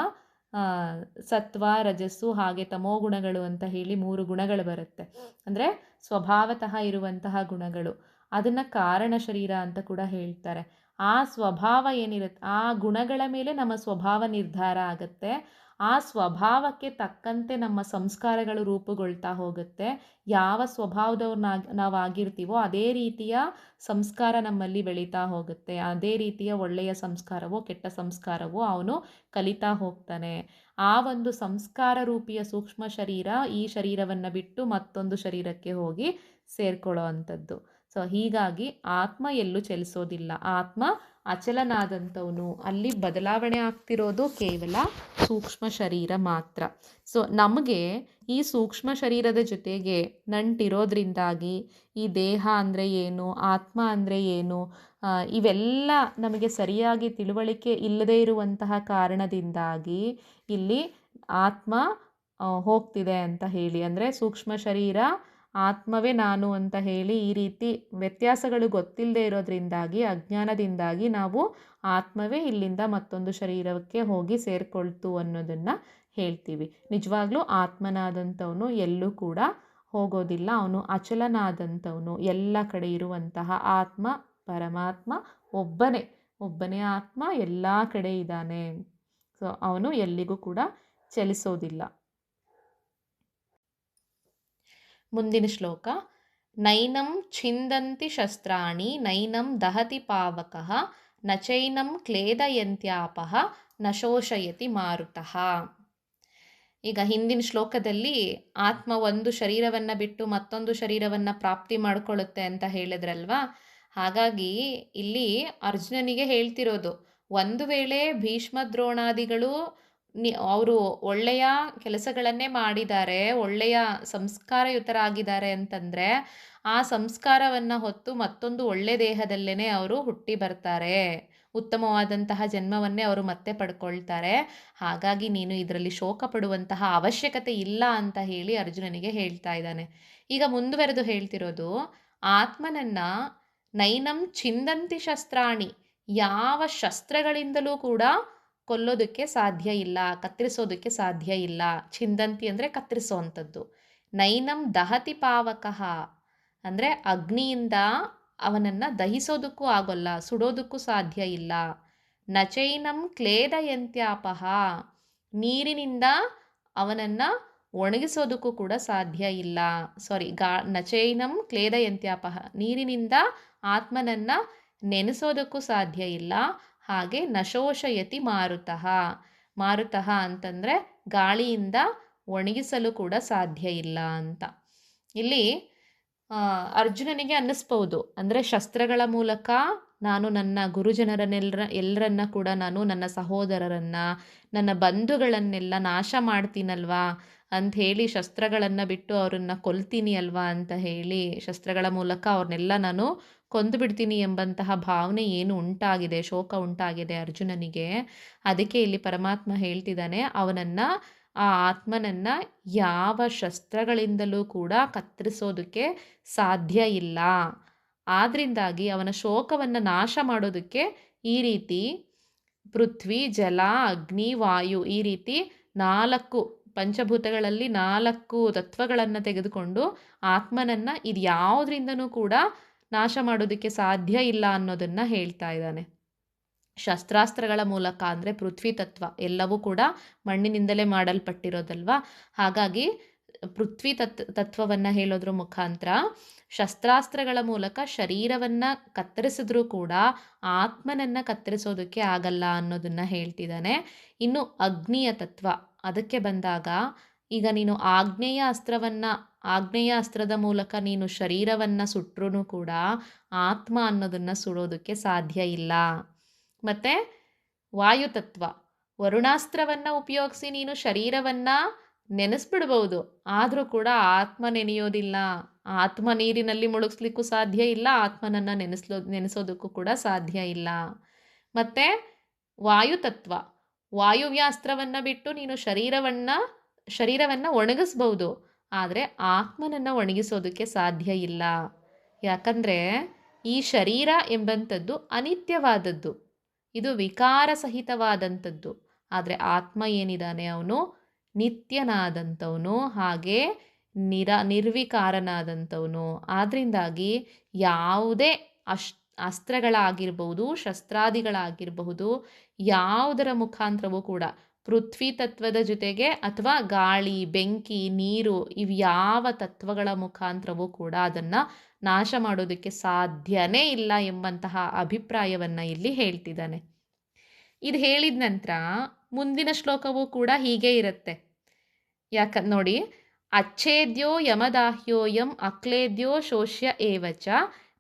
ಸತ್ವ ರಜಸ್ಸು ಹಾಗೆ ತಮೋ ಗುಣಗಳು ಅಂತ ಹೇಳಿ 3 ಗುಣಗಳು ಬರುತ್ತೆ. ಅಂದರೆ ಸ್ವಭಾವತಃ ಇರುವಂತಹ ಗುಣಗಳು. ಅದನ್ನು ಕಾರಣ ಶರೀರ ಅಂತ ಕೂಡ ಹೇಳ್ತಾರೆ. ಆ ಸ್ವಭಾವ ಏನಿರುತ್ತೆ ಆ ಗುಣಗಳ ಮೇಲೆ ನಮ್ಮ ಸ್ವಭಾವ ನಿರ್ಧಾರ ಆಗುತ್ತೆ. ಆ ಸ್ವಭಾವಕ್ಕೆ ತಕ್ಕಂತೆ ನಮ್ಮ ಸಂಸ್ಕಾರಗಳು ರೂಪುಗೊಳ್ತಾ ಹೋಗುತ್ತೆ. ಯಾವ ಸ್ವಭಾವದವ್ರು ನಾವು ಆಗಿರ್ತೀವೋ ಅದೇ ರೀತಿಯ ಸಂಸ್ಕಾರ ನಮ್ಮಲ್ಲಿ ಬೆಳೀತಾ ಹೋಗುತ್ತೆ. ಅದೇ ರೀತಿಯ ಒಳ್ಳೆಯ ಸಂಸ್ಕಾರವೋ ಕೆಟ್ಟ ಸಂಸ್ಕಾರವೋ ಅವನು ಕಲಿತಾ ಹೋಗ್ತಾನೆ. ಆ ಒಂದು ಸಂಸ್ಕಾರ ರೂಪಿಯ ಸೂಕ್ಷ್ಮ ಶರೀರ ಈ ಶರೀರವನ್ನು ಬಿಟ್ಟು ಮತ್ತೊಂದು ಶರೀರಕ್ಕೆ ಹೋಗಿ ಸೇರ್ಕೊಳ್ಳೋ ಅಂಥದ್ದು. ಸೊ ಹೀಗಾಗಿ ಆತ್ಮ ಎಲ್ಲೂ ಚಲಿಸೋದಿಲ್ಲ. ಆತ್ಮ ಅಚಲನಾದಂಥವನು. ಅಲ್ಲಿ ಬದಲಾವಣೆ ಆಗ್ತಿರೋದು ಕೇವಲ ಸೂಕ್ಷ್ಮ ಶರೀರ ಮಾತ್ರ. ಸೊ ನಮಗೆ ಈ ಸೂಕ್ಷ್ಮ ಶರೀರದ ಜೊತೆಗೆ ನಂಟಿರೋದ್ರಿಂದಾಗಿ ಈ ದೇಹ ಅಂದರೆ ಏನು, ಆತ್ಮ ಅಂದರೆ ಏನು, ಇವೆಲ್ಲ ನಮಗೆ ಸರಿಯಾಗಿ ತಿಳುವಳಿಕೆ ಇಲ್ಲದೇ ಇರುವಂತಹ ಕಾರಣದಿಂದಾಗಿ ಇಲ್ಲಿ ಆತ್ಮ ಹೋಗ್ತಿದೆ ಅಂತ ಹೇಳಿ, ಅಂದರೆ ಸೂಕ್ಷ್ಮ ಶರೀರ ಆತ್ಮವೇ ನಾನು ಅಂತ ಹೇಳಿ ಈ ರೀತಿ ವ್ಯತ್ಯಾಸಗಳು ಗೊತ್ತಿಲ್ಲದೆ ಇರೋದ್ರಿಂದಾಗಿ ಅಜ್ಞಾನದಿಂದಾಗಿ ನಾವು ಆತ್ಮವೇ ಇಲ್ಲಿಂದ ಮತ್ತೊಂದು ಶರೀರಕ್ಕೆ ಹೋಗಿ ಸೇರಿಕೊಳ್ತು ಅನ್ನೋದನ್ನು ಹೇಳ್ತೀವಿ. ನಿಜವಾಗ್ಲೂ ಆತ್ಮನಾದಂಥವನು ಎಲ್ಲೂ ಕೂಡ ಹೋಗೋದಿಲ್ಲ. ಅವನು ಅಚಲನಾದಂಥವನು. ಎಲ್ಲ ಕಡೆ ಇರುವಂತಹ ಆತ್ಮ ಪರಮಾತ್ಮ ಒಬ್ಬನೇ ಆತ್ಮ ಎಲ್ಲ ಕಡೆ ಇದ್ದಾನೆ. ಸೊ ಅವನು ಎಲ್ಲಿಗೂ ಕೂಡ ಚಲಿಸೋದಿಲ್ಲ. ಮುಂದಿನ ಶ್ಲೋಕ. ನೈನಂ ಛಿಂದಂತಿ ಶಸ್ತ್ರಾಣಿ ನೈನಂ ದಹತಿ ಪಾವಕಃ ನಚೈನಂ ಕ್ಲೇದಯಂತ್ಯಾಪಃ ನ ಶೋಷಯತಿ ಮಾರುತಃ. ಈಗ ಹಿಂದಿನ ಶ್ಲೋಕದಲ್ಲಿ ಆತ್ಮ ಒಂದು ಶರೀರವನ್ನು ಬಿಟ್ಟು ಮತ್ತೊಂದು ಶರೀರವನ್ನು ಪ್ರಾಪ್ತಿ ಮಾಡಿಕೊಳ್ಳುತ್ತೆ ಅಂತ ಹೇಳಿದ್ರಲ್ವಾ. ಹಾಗಾಗಿ ಇಲ್ಲಿ ಅರ್ಜುನನಿಗೆ ಹೇಳ್ತಿರೋದು, ಒಂದು ವೇಳೆ ಭೀಷ್ಮ ದ್ರೋಣಾದಿಗಳು ಅವರು ಒಳ್ಳೆಯ ಕೆಲಸಗಳನ್ನೇ ಮಾಡಿದ್ದಾರೆ, ಒಳ್ಳೆಯ ಸಂಸ್ಕಾರಯುತರಾಗಿದ್ದಾರೆ ಅಂತಂದರೆ ಆ ಸಂಸ್ಕಾರವನ್ನು ಹೊತ್ತು ಮತ್ತೊಂದು ಒಳ್ಳೆ ದೇಹದಲ್ಲೇ ಅವರು ಹುಟ್ಟಿ ಬರ್ತಾರೆ, ಉತ್ತಮವಾದಂತಹ ಜನ್ಮವನ್ನೇ ಅವರು ಮತ್ತೆ ಪಡ್ಕೊಳ್ತಾರೆ. ಹಾಗಾಗಿ ನೀನು ಇದರಲ್ಲಿ ಶೋಕ ಪಡುವಂತಹ ಅವಶ್ಯಕತೆ ಇಲ್ಲ ಅಂತ ಹೇಳಿ ಅರ್ಜುನನಿಗೆ ಹೇಳ್ತಾ ಇದ್ದಾನೆ. ಈಗ ಮುಂದುವರೆದು ಹೇಳ್ತಿರೋದು, ಆತ್ಮನನ್ನು ನೈನಂ ಛಿಂದಂತಿ ಶಸ್ತ್ರಾಣಿ, ಯಾವ ಶಸ್ತ್ರಗಳಿಂದಲೂ ಕೂಡ ಕೊಲ್ಲೋದಕ್ಕೆ ಸಾಧ್ಯ ಇಲ್ಲ, ಕತ್ತರಿಸೋದಕ್ಕೆ ಸಾಧ್ಯ ಇಲ್ಲ. ಛಿಂದಂತಿ ಅಂದರೆ ಕತ್ತರಿಸೋವಂಥದ್ದು. ನೈನಂ ದಹತಿ ಪಾವಕಃ ಅಂದರೆ ಅಗ್ನಿಯಿಂದ ಅವನನ್ನು ದಹಿಸೋದಕ್ಕೂ ಆಗೋಲ್ಲ, ಸುಡೋದಕ್ಕೂ ಸಾಧ್ಯ ಇಲ್ಲ. ನಚೈನಂ ಕ್ಲೇದಯಂತ್ಯಾಪಹ, ನೀರಿನಿಂದ ಅವನನ್ನು ಒಣಗಿಸೋದಕ್ಕೂ ಕೂಡ ಸಾಧ್ಯ ಇಲ್ಲ. ನಚೈನಂ ಕ್ಲೇದಯಂತ್ಯಾಪಹ, ನೀರಿನಿಂದ ಆತ್ಮನನ್ನು ನೆನೆಸೋದಕ್ಕೂ ಸಾಧ್ಯ ಇಲ್ಲ. ಹಾಗೆ ನಶೋಷಯತಿ ಮಾರುತಃ, ಮಾರುತಃ ಅಂತಂದರೆ ಗಾಳಿಯಿಂದ ಒಣಗಿಸಲು ಕೂಡ ಸಾಧ್ಯ ಇಲ್ಲ ಅಂತ. ಇಲ್ಲಿ ಅರ್ಜುನನಿಗೆ ಅನ್ನಿಸ್ಬೋದು, ಅಂದರೆ ಶಸ್ತ್ರಗಳ ಮೂಲಕ ನಾನು ನನ್ನ ಎಲ್ಲರನ್ನ ಕೂಡ ನಾನು ನನ್ನ ಸಹೋದರರನ್ನು, ನನ್ನ ಬಂಧುಗಳನ್ನೆಲ್ಲ ನಾಶ ಮಾಡ್ತೀನಲ್ವಾ ಅಂಥೇಳಿ, ಶಸ್ತ್ರಗಳನ್ನು ಬಿಟ್ಟು ಅವರನ್ನು ಕೊಲ್ತೀನಿ ಅಲ್ವಾ ಅಂತ ಹೇಳಿ, ಶಸ್ತ್ರಗಳ ಮೂಲಕ ಅವ್ರನ್ನೆಲ್ಲ ನಾನು ಕೊಂದು ಬಿಡ್ತೀನಿ ಎಂಬಂತಹ ಭಾವನೆ ಏನು ಉಂಟಾಗಿದೆ, ಶೋಕ ಉಂಟಾಗಿದೆ ಅರ್ಜುನನಿಗೆ. ಅದಕ್ಕೆ ಇಲ್ಲಿ ಪರಮಾತ್ಮ ಹೇಳ್ತಿದ್ದಾನೆ, ಅವನನ್ನು, ಆ ಆತ್ಮನನ್ನು ಯಾವ ಶಸ್ತ್ರಗಳಿಂದಲೂ ಕೂಡ ಕತ್ತರಿಸೋದಕ್ಕೆ ಸಾಧ್ಯ ಇಲ್ಲ. ಆದ್ದರಿಂದಾಗಿ ಅವನ ಶೋಕವನ್ನು ನಾಶ ಮಾಡೋದಕ್ಕೆ ಈ ರೀತಿ ಪೃಥ್ವಿ, ಜಲ, ಅಗ್ನಿ, ವಾಯು, ಈ ರೀತಿ 4 ಪಂಚಭೂತಗಳಲ್ಲಿ 4 ತತ್ವಗಳನ್ನು ತೆಗೆದುಕೊಂಡು ಆತ್ಮನನ್ನು ಇದು ಯಾವುದರಿಂದನೂ ಕೂಡ ನಾಶ ಮಾಡೋದಕ್ಕೆ ಸಾಧ್ಯ ಇಲ್ಲ ಅನ್ನೋದನ್ನು ಹೇಳ್ತಾ ಇದ್ದಾನೆ. ಶಸ್ತ್ರಾಸ್ತ್ರಗಳ ಮೂಲಕ ಅಂದರೆ ಪೃಥ್ವಿ ತತ್ವ ಎಲ್ಲವೂ ಕೂಡ ಮಣ್ಣಿನಿಂದಲೇ ಮಾಡಲ್ಪಟ್ಟಿರೋದಲ್ವ. ಹಾಗಾಗಿ ಪೃಥ್ವಿ ತತ್ವವನ್ನು ಹೇಳೋದ್ರ ಮುಖಾಂತರ ಶಸ್ತ್ರಾಸ್ತ್ರಗಳ ಮೂಲಕ ಶರೀರವನ್ನು ಕತ್ತರಿಸಿದ್ರೂ ಕೂಡ ಆತ್ಮನನ್ನು ಕತ್ತರಿಸೋದಕ್ಕೆ ಆಗಲ್ಲ ಅನ್ನೋದನ್ನು ಹೇಳ್ತಿದ್ದಾನೆ. ಇನ್ನು ಅಗ್ನಿಯ ತತ್ವ, ಅದಕ್ಕೆ ಬಂದಾಗ ಈಗ ನೀನು ಆಗ್ನೇಯ ಅಸ್ತ್ರದ ಮೂಲಕ ನೀನು ಶರೀರವನ್ನು ಸುಟ್ಟರೂ ಕೂಡ ಆತ್ಮ ಅನ್ನೋದನ್ನು ಸುಡೋದಕ್ಕೆ ಸಾಧ್ಯ ಇಲ್ಲ. ಮತ್ತು ವಾಯುತತ್ವ, ವರುಣಾಸ್ತ್ರವನ್ನು ಉಪಯೋಗಿಸಿ ನೀನು ಶರೀರವನ್ನು ನೆನೆಸ್ಬಿಡ್ಬೋದು, ಆದರೂ ಕೂಡ ಆತ್ಮ ನೆನೆಯೋದಿಲ್ಲ. ಆತ್ಮ ನೀರಿನಲ್ಲಿ ಮುಳುಗಿಸ್ಲಿಕ್ಕೂ ಸಾಧ್ಯ ಇಲ್ಲ, ಆತ್ಮನನ್ನು ನೆನೆಸೋದಕ್ಕೂ ಕೂಡ ಸಾಧ್ಯ ಇಲ್ಲ. ಮತ್ತು ವಾಯುತತ್ವ, ವಾಯುವ್ಯಾಸ್ತ್ರವನ್ನು ಬಿಟ್ಟು ನೀನು ಶರೀರವನ್ನು ಒಣಗಿಸ್ಬೋದು, ಆದರೆ ಆತ್ಮನನ್ನು ಒಣಗಿಸೋದಕ್ಕೆ ಸಾಧ್ಯ ಇಲ್ಲ. ಯಾಕಂದರೆ ಈ ಶರೀರ ಎಂಬಂಥದ್ದು ಅನಿತ್ಯವಾದದ್ದು, ಇದು ವಿಕಾರ ಸಹಿತವಾದಂಥದ್ದು. ಆದರೆ ಆತ್ಮ ಏನಿದ್ದಾನೆ ಅವನು ನಿತ್ಯನಾದಂಥವನು, ಹಾಗೆ ನಿರ್ವಿಕಾರನಾದಂಥವನು. ಆದ್ದರಿಂದಾಗಿ ಯಾವುದೇ ಅಸ್ತ್ರಗಳಾಗಿರ್ಬಹುದು, ಶಸ್ತ್ರಾದಿಗಳಾಗಿರಬಹುದು, ಯಾವುದರ ಮುಖಾಂತರವೂ ಕೂಡ ಪೃಥ್ವಿ ತತ್ವದ ಜೊತೆಗೆ ಅಥವಾ ಗಾಳಿ, ಬೆಂಕಿ, ನೀರು, ಇವು ಯಾವ ತತ್ವಗಳ ಮುಖಾಂತರವೂ ಕೂಡ ಅದನ್ನು ನಾಶ ಮಾಡೋದಕ್ಕೆ ಸಾಧ್ಯನೇ ಇಲ್ಲ ಎಂಬಂತಹ ಅಭಿಪ್ರಾಯವನ್ನು ಇಲ್ಲಿ ಹೇಳ್ತಿದ್ದಾನೆ. ಇದು ಹೇಳಿದ ನಂತರ ಮುಂದಿನ ಶ್ಲೋಕವೂ ಕೂಡ ಹೀಗೆ ಇರುತ್ತೆ. ನೋಡಿ, ಅಚ್ಛೇದ್ಯೋ ಯಮದಾಹ್ಯೋಯಂ ಅಕ್ಲೇದ್ಯೋ ಶೋಷ್ಯ ಏವಚ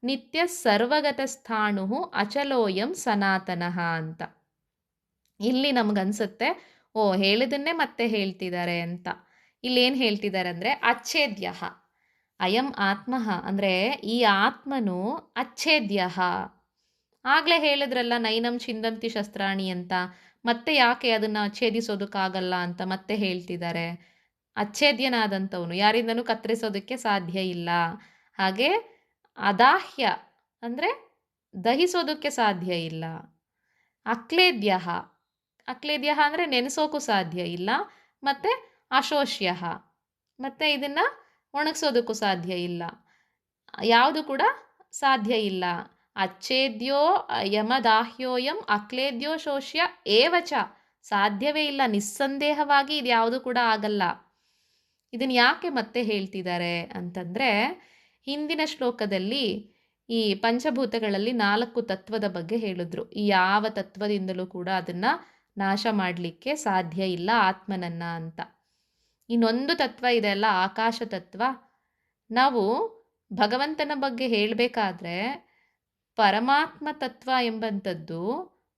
ನಿತ್ಯ ಸರ್ವಗತ ಸ್ಥಾಣು ಅಚಲೋಯಂ ಸನಾತನಃ ಅಂತ. ಇಲ್ಲಿ ನಮಗನ್ಸುತ್ತೆ, ಹೇಳಿದನ್ನೇ ಮತ್ತೆ ಹೇಳ್ತಿದ್ದಾರೆ ಅಂತ. ಇಲ್ಲೇನು ಹೇಳ್ತಿದ್ದಾರೆ ಅಂದರೆ, ಅಚ್ಛೇದ್ಯ ಅಯಂ ಆತ್ಮ, ಅಂದರೆ ಈ ಆತ್ಮನು ಅಚ್ಛೇದ್ಯ. ಆಗಲೇ ಹೇಳಿದ್ರಲ್ಲ ನೈನಂ ಚಿಂದಂತಿ ಶಸ್ತ್ರಾಣಿ ಅಂತ, ಮತ್ತೆ ಯಾಕೆ ಅದನ್ನು ಛೇದಿಸೋದಕ್ಕಾಗಲ್ಲ ಅಂತ ಮತ್ತೆ ಹೇಳ್ತಿದ್ದಾರೆ. ಅಚ್ಛೇದ್ಯನಾದಂಥವನು, ಯಾರಿಂದನೂ ಕತ್ತರಿಸೋದಕ್ಕೆ ಸಾಧ್ಯ ಇಲ್ಲ. ಹಾಗೆ ಅದಾಹ್ಯ ಅಂದರೆ ದಹಿಸೋದಕ್ಕೆ ಸಾಧ್ಯ ಇಲ್ಲ. ಅಕ್ಲೇದ್ಯ ಅಂದರೆ ನೆನೆಸೋಕ್ಕೂ ಸಾಧ್ಯ ಇಲ್ಲ. ಮತ್ತು ಅಶೋಷ್ಯ, ಮತ್ತು ಇದನ್ನು ಒಣಗಿಸೋದಕ್ಕೂ ಸಾಧ್ಯ ಇಲ್ಲ. ಯಾವುದು ಕೂಡ ಸಾಧ್ಯ ಇಲ್ಲ. ಅಚ್ಛೇದ್ಯೋ ಯಮದಾಹ್ಯೋಯಂ ಅಕ್ಲೇದ್ಯೋ ಶೋಷ್ಯ ಏವಚ, ಸಾಧ್ಯವೇ ಇಲ್ಲ, ನಿಸ್ಸಂದೇಹವಾಗಿ ಇದು ಯಾವುದು ಕೂಡ ಆಗಲ್ಲ. ಇದನ್ನು ಯಾಕೆ ಮತ್ತೆ ಹೇಳ್ತಿದ್ದಾರೆ ಅಂತಂದರೆ, ಹಿಂದಿನ ಶ್ಲೋಕದಲ್ಲಿ ಈ ಪಂಚಭೂತಗಳಲ್ಲಿ 4 ತತ್ವದ ಬಗ್ಗೆ ಹೇಳಿದ್ರು. ಈ ಯಾವ ತತ್ವದಿಂದಲೂ ಕೂಡ ಅದನ್ನು ನಾಶ ಮಾಡಲಿಕ್ಕೆ ಸಾಧ್ಯ ಇಲ್ಲ ಆತ್ಮನನ್ನು ಅಂತ. ಇನ್ನೊಂದು ತತ್ವ ಇದೆ ಅಲ್ಲ, ಆಕಾಶ ತತ್ವ. ನಾವು ಭಗವಂತನ ಬಗ್ಗೆ ಹೇಳಬೇಕಾದ್ರೆ ಪರಮಾತ್ಮ ತತ್ವ ಎಂಬಂಥದ್ದು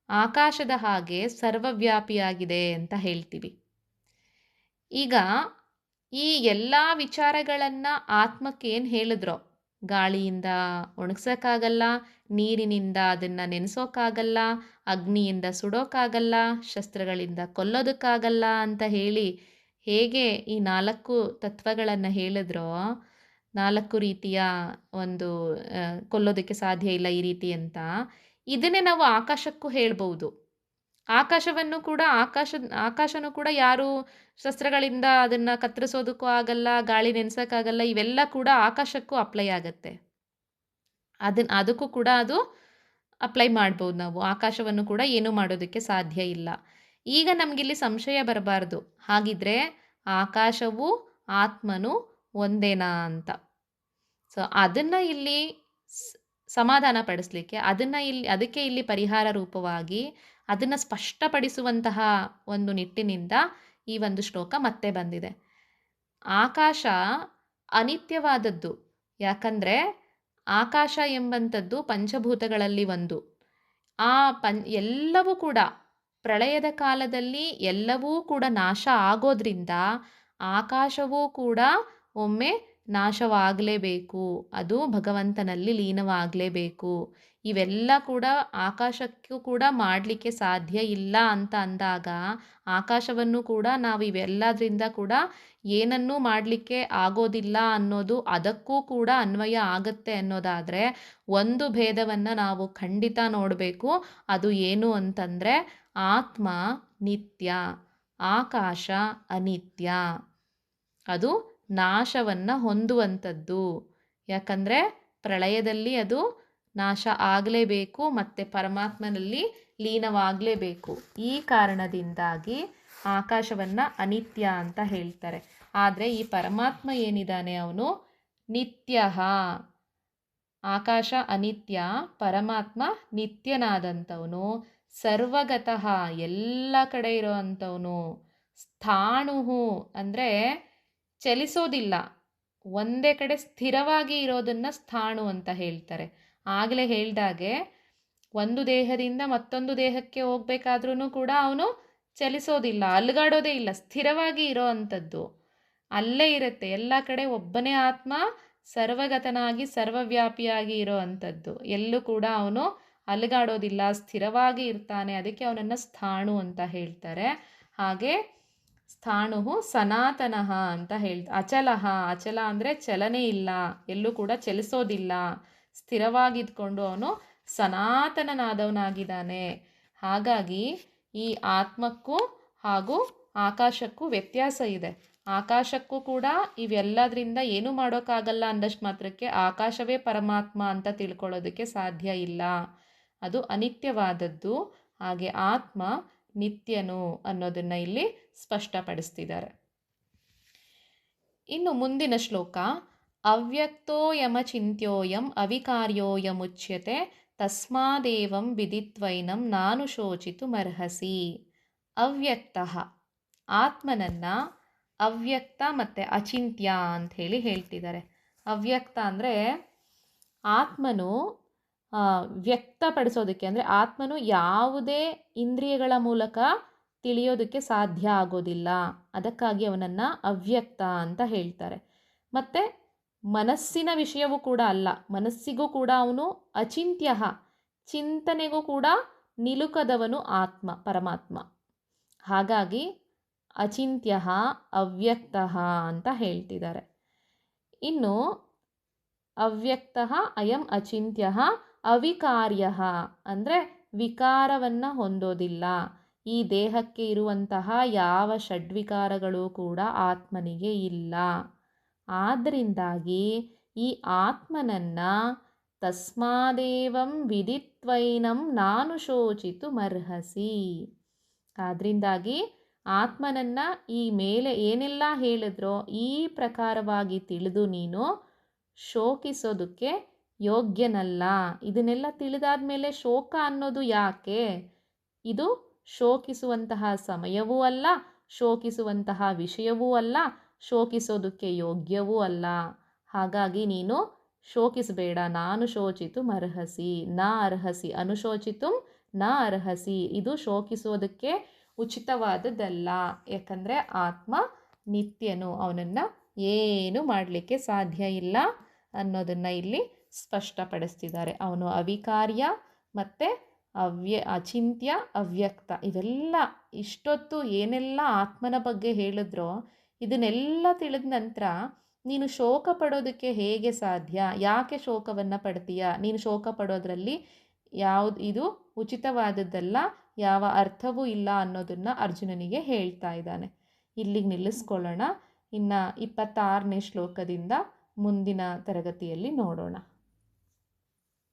ಆಕಾಶದ ಹಾಗೆ ಸರ್ವವ್ಯಾಪಿಯಾಗಿದೆ ಅಂತ ಹೇಳ್ತೀವಿ. ಈಗ ಈ ಎಲ್ಲ ವಿಚಾರಗಳನ್ನು ಆತ್ಮಕ್ಕೆ ಏನು ಹೇಳಿದ್ರೋ, ಗಾಳಿಯಿಂದ ಒಣಗ್ಸೋಕ್ಕಾಗಲ್ಲ, ನೀರಿನಿಂದ ಅದನ್ನು ನೆನೆಸೋಕ್ಕಾಗಲ್ಲ, ಅಗ್ನಿಯಿಂದ ಸುಡೋಕ್ಕಾಗಲ್ಲ, ಶಸ್ತ್ರಗಳಿಂದ ಕೊಲ್ಲೋದಕ್ಕಾಗಲ್ಲ ಅಂತ ಹೇಗೆ ಈ 4 ತತ್ವಗಳನ್ನು ಹೇಳಿದ್ರೋ, 4 ರೀತಿಯ ಒಂದು ಕೊಲ್ಲೋದಕ್ಕೆ ಸಾಧ್ಯ ಇಲ್ಲ ಈ ರೀತಿ ಅಂತ, ಇದನ್ನೇ ನಾವು ಆಕಾಶಕ್ಕೂ ಹೇಳ್ಬೋದು. ಆಕಾಶನೂ ಕೂಡ ಯಾರು ಶಸ್ತ್ರಗಳಿಂದ ಅದನ್ನು ಕತ್ತರಿಸೋದಕ್ಕೂ ಆಗಲ್ಲ, ಗಾಳಿ ನೆನೆಸೋಕ್ಕಾಗಲ್ಲ, ಇವೆಲ್ಲ ಕೂಡ ಆಕಾಶಕ್ಕೂ ಅಪ್ಲೈ ಆಗುತ್ತೆ. ಅದಕ್ಕೂ ಕೂಡ ಅದು ಅಪ್ಲೈ ಮಾಡ್ಬೋದು ನಾವು. ಆಕಾಶವನ್ನು ಕೂಡ ಏನೂ ಮಾಡೋದಕ್ಕೆ ಸಾಧ್ಯ ಇಲ್ಲ. ಈಗ ನಮಗಿಲ್ಲಿ ಸಂಶಯ ಬರಬಾರ್ದು. ಹಾಗಿದ್ರೆ ಆಕಾಶವು ಆತ್ಮನು ಒಂದೇನಾ ಅಂತ. ಸೊ ಅದನ್ನು ಇಲ್ಲಿ ಸಮಾಧಾನ ಪಡಿಸ್ಲಿಕ್ಕೆ ಅದಕ್ಕೆ ಇಲ್ಲಿ ಪರಿಹಾರ ರೂಪವಾಗಿ ಅದನ್ನು ಸ್ಪಷ್ಟಪಡಿಸುವಂತಹ ಒಂದು ನಿಟ್ಟಿನಿಂದ ಈ ಒಂದು ಶ್ಲೋಕ ಮತ್ತೆ ಬಂದಿದೆ. ಆಕಾಶ ಅನಿತ್ಯವಾದದ್ದು. ಯಾಕಂದರೆ ಆಕಾಶ ಎಂಬಂಥದ್ದು ಪಂಚಭೂತಗಳಲ್ಲಿ ಒಂದು. ಆ ಎಲ್ಲವೂ ಕೂಡ ಪ್ರಳಯದ ಕಾಲದಲ್ಲಿ ಎಲ್ಲವೂ ಕೂಡ ನಾಶ ಆಗೋದ್ರಿಂದ ಆಕಾಶವೂ ಕೂಡ ಒಮ್ಮೆ ನಾಶವಾಗಲೇಬೇಕು, ಅದು ಭಗವಂತನಲ್ಲಿ ಲೀನವಾಗಲೇಬೇಕು. ಇವೆಲ್ಲ ಕೂಡ ಆಕಾಶಕ್ಕೂ ಕೂಡ ಮಾಡಲಿಕ್ಕೆ ಸಾಧ್ಯ ಇಲ್ಲ ಅಂತ ಅಂದಾಗ ಆಕಾಶವನ್ನು ಕೂಡ ನಾವು ಇವೆಲ್ಲದರಿಂದ ಕೂಡ ಏನನ್ನೂ ಮಾಡಲಿಕ್ಕೆ ಆಗೋದಿಲ್ಲ ಅನ್ನೋದು ಅದಕ್ಕೂ ಕೂಡ ಅನ್ವಯ ಆಗುತ್ತೆ ಅನ್ನೋದಾದರೆ ಒಂದು ಭೇದವನ್ನು ನಾವು ಖಂಡಿತ ನೋಡಬೇಕು. ಅದು ಏನು ಅಂತಂದರೆ ಆತ್ಮ ನಿತ್ಯ, ಆಕಾಶ ಅನಿತ್ಯ, ಅದು ನಾಶವನ್ನು ಹೊಂದುವಂಥದ್ದು. ಯಾಕಂದರೆ ಪ್ರಳಯದಲ್ಲಿ ಅದು ನಾಶ ಆಗಲೇಬೇಕು ಮತ್ತು ಪರಮಾತ್ಮನಲ್ಲಿ ಲೀನವಾಗಲೇಬೇಕು. ಈ ಕಾರಣದಿಂದಾಗಿ ಆಕಾಶವನ್ನು ಅನಿತ್ಯ ಅಂತ ಹೇಳ್ತಾರೆ. ಆದರೆ ಈ ಪರಮಾತ್ಮ ಏನಿದ್ದಾನೆ ಅವನು ನಿತ್ಯ. ಆಕಾಶ ಅನಿತ್ಯ, ಪರಮಾತ್ಮ ನಿತ್ಯನಾದಂಥವನು, ಸರ್ವಗತಃ ಎಲ್ಲ ಕಡೆ ಇರೋ ಅಂಥವನು, ಸ್ಥಾಣುಹು ಅಂದರೆ ಚಲಿಸೋದಿಲ್ಲ, ಒಂದೇ ಕಡೆ ಸ್ಥಿರವಾಗಿ ಇರೋದನ್ನು ಸ್ಥಾಣು ಅಂತ ಹೇಳ್ತಾರೆ. ಆಗಲೇ ಹೇಳ್ದಾಗೆ ಒಂದು ದೇಹದಿಂದ ಮತ್ತೊಂದು ದೇಹಕ್ಕೆ ಹೋಗ್ಬೇಕಾದ್ರೂ ಕೂಡ ಅವನು ಚಲಿಸೋದಿಲ್ಲ, ಅಲುಗಾಡೋದೇ ಇಲ್ಲ, ಸ್ಥಿರವಾಗಿ ಇರೋ ಅಂಥದ್ದು ಅಲ್ಲೇ ಇರುತ್ತೆ. ಎಲ್ಲ ಕಡೆ ಒಬ್ಬನೇ ಆತ್ಮ ಸರ್ವಗತನಾಗಿ ಸರ್ವವ್ಯಾಪಿಯಾಗಿ ಇರೋ ಅಂಥದ್ದು. ಎಲ್ಲೂ ಕೂಡ ಅವನು ಅಲುಗಾಡೋದಿಲ್ಲ, ಸ್ಥಿರವಾಗಿ ಇರ್ತಾನೆ. ಅದಕ್ಕೆ ಅವನನ್ನು ಸ್ಥಾಣು ಅಂತ ಹೇಳ್ತಾರೆ. ಹಾಗೆ ಸ್ಥಾಣು ಸನಾತನಃ ಅಂತ ಅಚಲಃ. ಅಚಲ ಅಂದರೆ ಚಲನೆ ಇಲ್ಲ, ಎಲ್ಲೂ ಕೂಡ ಚಲಿಸೋದಿಲ್ಲ, ಸ್ಥಿರವಾಗಿದ್ಕೊಂಡು ಅವನು ಸನಾತನನಾದವನಾಗಿದ್ದಾನೆ. ಹಾಗಾಗಿ ಈ ಆತ್ಮಕ್ಕೂ ಹಾಗೂ ಆಕಾಶಕ್ಕೂ ವ್ಯತ್ಯಾಸ ಇದೆ. ಆಕಾಶಕ್ಕೂ ಕೂಡ ಇವೆಲ್ಲದರಿಂದ ಏನೂ ಮಾಡೋಕ್ಕಾಗಲ್ಲ ಅಂದಷ್ಟು ಮಾತ್ರಕ್ಕೆ ಆಕಾಶವೇ ಪರಮಾತ್ಮ ಅಂತ ತಿಳ್ಕೊಳ್ಳೋದಕ್ಕೆ ಸಾಧ್ಯ ಇಲ್ಲ. ಅದು ಅನಿತ್ಯವಾದದ್ದು. ಹಾಗೆ ಆತ್ಮ ನಿತ್ಯನು ಅನ್ನೋದನ್ನು ಇಲ್ಲಿ ಸ್ಪಷ್ಟಪಡಿಸ್ತಿದ್ದಾರೆ. ಇನ್ನು ಮುಂದಿನ ಶ್ಲೋಕ, ಅವ್ಯಕ್ತೋಯಮಚಿಂತ್ಯೋಯಂ ಅವಿಕಾರ್ಯೋಯಮುಚ್ಯತೆ ತಸ್ಮಾದೇವಂ ವಿದಿತ್ವೈನಂ ನಾನು ಶೋಚಿತುಮರ್ಹಸಿ. ಅವ್ಯಕ್ತ, ಆತ್ಮನನ್ನು ಅವ್ಯಕ್ತ ಮತ್ತು ಅಚಿಂತ್ಯ ಅಂಥೇಳಿ ಹೇಳ್ತಿದ್ದಾರೆ. ಅವ್ಯಕ್ತ ಅಂದರೆ ಆತ್ಮನು ವ್ಯಕ್ತಪಡಿಸೋದಕ್ಕೆ, ಅಂದರೆ ಆತ್ಮನು ಯಾವುದೇ ಇಂದ್ರಿಯಗಳ ಮೂಲಕ ತಿಳಿಯೋದಕ್ಕೆ ಸಾಧ್ಯ ಆಗೋದಿಲ್ಲ, ಅದಕ್ಕಾಗಿ ಅವನನ್ನು ಅವ್ಯಕ್ತ ಅಂತ ಹೇಳ್ತಾರೆ. ಮತ್ತು ಮನಸ್ಸಿನ ವಿಷಯವೂ ಕೂಡ ಅಲ್ಲ, ಮನಸ್ಸಿಗೂ ಕೂಡ ಅವನು ಅಚಿಂತ್ಯ, ಚಿಂತನೆಗೂ ಕೂಡ ನಿಲುಕದವನು ಆತ್ಮ ಪರಮಾತ್ಮ. ಹಾಗಾಗಿ ಅಚಿಂತ್ಯ ಅವ್ಯಕ್ತ ಅಂತ ಹೇಳ್ತಿದ್ದಾರೆ. ಇನ್ನು ಅವ್ಯಕ್ತ ಅಯಂ ಅಚಿಂತ್ಯ ಅವಿಕಾರ್ಯ ಅಂದರೆ ವಿಕಾರವನ್ನು ಹೊಂದೋದಿಲ್ಲ. ಈ ದೇಹಕ್ಕೆ ಇರುವಂತಹ ಯಾವ ಷಡ್ವಿಕಾರಗಳು ಕೂಡ ಆತ್ಮನಿಗೆ ಇಲ್ಲ. ಆದ್ದರಿಂದಾಗಿ ಈ ಆತ್ಮನನ್ನು ತಸ್ಮಾದೇವಂ ವಿದಿತ್ವೈನಂ ನಾನು ಶೋಚಿತುಮರ್ಹಸಿ. ಆದ್ದರಿಂದಾಗಿ ಆತ್ಮನನ್ನು ಈ ಮೇಲೆ ಏನೆಲ್ಲ ಹೇಳಿದ್ರೋ ಈ ಪ್ರಕಾರವಾಗಿ ತಿಳಿದು ನೀನು ಶೋಕಿಸೋದಕ್ಕೆ ಯೋಗ್ಯನಲ್ಲ. ಇದನ್ನೆಲ್ಲ ತಿಳಿದಾದ ಮೇಲೆ ಶೋಕ ಅನ್ನೋದು ಯಾಕೆ? ಇದು ಶೋಕಿಸುವಂತಹ ಸಮಯವೂ ಅಲ್ಲ, ಶೋಕಿಸುವಂತಹ ವಿಷಯವೂ ಅಲ್ಲ, ಶೋಕಿಸೋದಕ್ಕೆ ಯೋಗ್ಯವೂ ಅಲ್ಲ. ಹಾಗಾಗಿ ನೀನು ಶೋಕಿಸಬೇಡ. ನಾನು ಶೋಚಿತುಮರ್ಹಸಿ ನ ಅರ್ಹಸಿ, ಅನುಶೋಚಿತುಂ ನ ಅರ್ಹಸಿ. ಇದು ಶೋಕಿಸೋದಕ್ಕೆ ಉಚಿತವಾದದ್ದಲ್ಲ. ಯಾಕಂದರೆ ಆತ್ಮ ನಿತ್ಯನು, ಅವನನ್ನು ಏನು ಮಾಡಲಿಕ್ಕೆ ಸಾಧ್ಯ ಇಲ್ಲ ಅನ್ನೋದನ್ನು ಇಲ್ಲಿ ಸ್ಪಷ್ಟಪಡಿಸ್ತಿದ್ದಾರೆ. ಅವನು ಅವಿಕಾರ್ಯ ಮತ್ತು ಅಚಿಂತ್ಯ ಅವ್ಯಕ್ತ. ಇವೆಲ್ಲ ಇಷ್ಟೊತ್ತು ಏನೆಲ್ಲ ಆತ್ಮನ ಬಗ್ಗೆ ಹೇಳಿದ್ರೋ ಇದನ್ನೆಲ್ಲ ತಿಳಿದ ನಂತರ ನೀನು ಶೋಕ ಪಡೋದಕ್ಕೆ ಹೇಗೆ ಸಾಧ್ಯ? ಯಾಕೆ ಶೋಕವನ್ನು ಪಡ್ತೀಯ? ನೀನು ಶೋಕ ಪಡೋದ್ರಲ್ಲಿ ಇದು ಉಚಿತವಾದದ್ದಲ್ಲ, ಯಾವ ಅರ್ಥವೂ ಇಲ್ಲ ಅನ್ನೋದನ್ನು ಅರ್ಜುನನಿಗೆ ಹೇಳ್ತಾ ಇದ್ದಾನೆ. ಇಲ್ಲಿಗೆ ನಿಲ್ಲಿಸ್ಕೊಳ್ಳೋಣ. ಇನ್ನು 26ನೇ ಶ್ಲೋಕದಿಂದ ಮುಂದಿನ ತರಗತಿಯಲ್ಲಿ ನೋಡೋಣ.